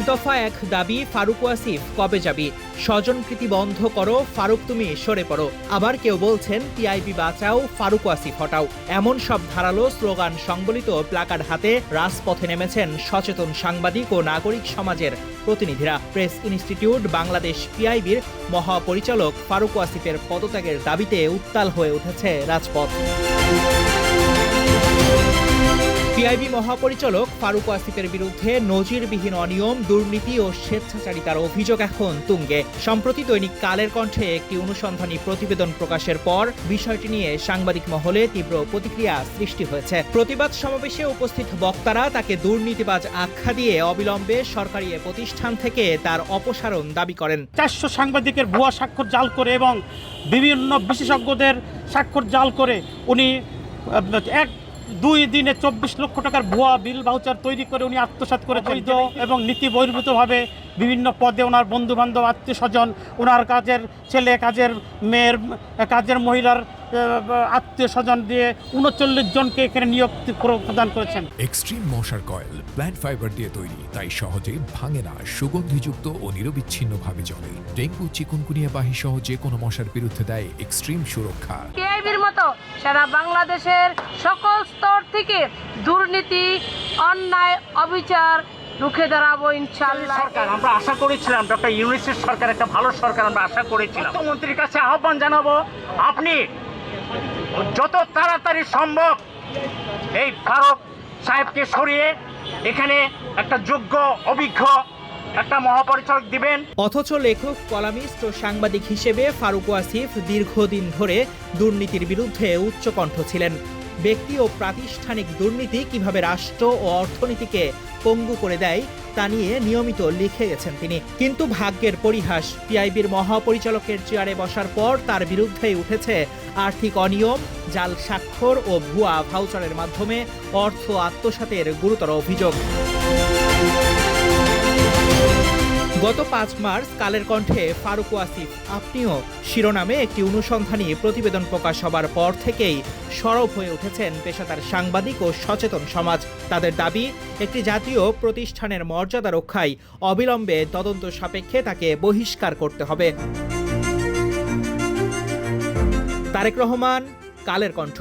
দফা এক দাবি, ফারুক ওয়াসিফ কবে যাবি? স্বজনপ্রীতি বন্ধ করো, ফারুক তুমি সরে পড়ো। আবার কেউ বলছেন টিআইবি বাঁচাও, ফারুক ওয়াসিফ হটাও। এমন সব ধারালো স্লোগান সংবলিত প্লাকার্ড হাতে রাজপথে নেমেছেন সচেতন সাংবাদিক ও নাগরিক সমাজের প্রতিনিধিরা। প্রেস ইনস্টিটিউট বাংলাদেশ পিআইবির মহাপরিচালক ফারুক ওয়াসিফের পদত্যাগের দাবিতে উত্তাল হয়ে উঠেছে রাজপথ। পিআইবি মহাপরিচালক ফারুক ওয়াসিফের বিরুদ্ধে নজিরবিহীন অনিয়ম, দুর্নীতি ও স্বেচ্ছাচারিতার অভিযোগ এখন তুঙ্গে। সম্প্রতি দৈনিক কালের কণ্ঠে একটি অনুসন্ধানী প্রতিবেদন প্রকাশের পর বিষয়টি নিয়ে সাংবাদিক মহলে তীব্র প্রতিক্রিয়া সৃষ্টি হয়েছে। প্রতিবাদ সমাবেশে উপস্থিত বক্তারা তাকে দুর্নীতিবাজ আখ্যা দিয়ে অবিলম্বে সরকারি প্রতিষ্ঠান থেকে তার অপসারণ দাবি করেন। 400 সাংবাদিকের ভুয়া স্বাক্ষর জাল করে এবং বিভিন্ন বিশেষজ্ঞদের স্বাক্ষর জাল করে উনি 2 দিনে 24 লক্ষ টাকার ভুয়া বিল ভাউচার তৈরি করে উনি আত্মসাৎ করে বৈধ এবং নীতি বহির্ভূতভাবে বিভিন্ন পদে ওনার বন্ধু বান্ধব, আত্মীয় স্বজন, ওনার কাজের ছেলে, কাজের মেয়ের, কাজের মহিলার আত্মীয় স্বজন দিয়ে 39 জনকে এখানে নিয়োগ প্রদান করেছেন। এক্সট্রিম মশার কয়েল প্ল্যান্ট ফাইবার দিয়ে তৈরি, তাই সহজে ভাঙে না, সুগন্ধিযুক্ত ও নিরবিচ্ছিন্নভাবে জ্বলে। ডেঙ্গু, চিকুনগুনিয়া বাহি সহ যে কোনো মশার বিরুদ্ধে দেয় এক্সট্রিম সুরক্ষা। পিআইবির মতো সারা বাংলাদেশের সকল স্তর থেকে দুর্নীতি, অন্যায়, অবিচার রুখে দাঁড়াবো ইনশাআল্লাহ। সরকার আমরা আশা করেছিলাম, ডক্টর ইউনূসের সরকার একটা ভালো সরকার আমরা আশা করেছিলাম। মুখ্যমন্ত্রীর কাছে আহ্বান জানাবো, আপনি যত তাড়াতাড়ি সম্ভব এই ফারুক সাহেবকে সরিয়ে এখানে একটা যোগ্য, অভিজ্ঞ একটা মহাপরিচালক দিবেন। অথচ লেখক, কলামিস্ট ও সাংবাদিক হিসেবে ফারুক ওয়াসিফ দীর্ঘদিন ধরে দুর্নীতির বিরুদ্ধে উচ্চকণ্ঠ ছিলেন। ব্যক্তি ও প্রাতিষ্ঠানিক দুর্নীতি কিভাবে রাষ্ট্র ও অর্থনীতিকে পঙ্গু করে দেয় তা নিয়ে নিয়মিত লিখে গেছেন তিনি। কিন্তু ভাগ্যের পরিহাস, পিআইবির মহাপরিচালকের চেয়ারে বসার পর তার বিরুদ্ধেই উঠেছে আর্থিক অনিয়ম, জাল স্বাক্ষর ও ভুয়া ভাউচারের মাধ্যমে অর্থ আত্মসাতের গুরুতর অভিযোগ। গত 5 মার্চ কালের কণ্ঠে ফারুক ওয়াসিফ আপনিও শিরোনামে একটি অনুসন্ধানী প্রতিবেদন প্রকাশ হবার পর থেকেই সরব হয়ে উঠেছেন পেশাদার সাংবাদিক ও সচেতন সমাজ। তাদের দাবি, একটি জাতীয় প্রতিষ্ঠানের মর্যাদা রক্ষায় অবিলম্বে তদন্ত সাপেক্ষে তাকে বহিষ্কার করতে হবে। তারেক রহমান, কালের কণ্ঠ।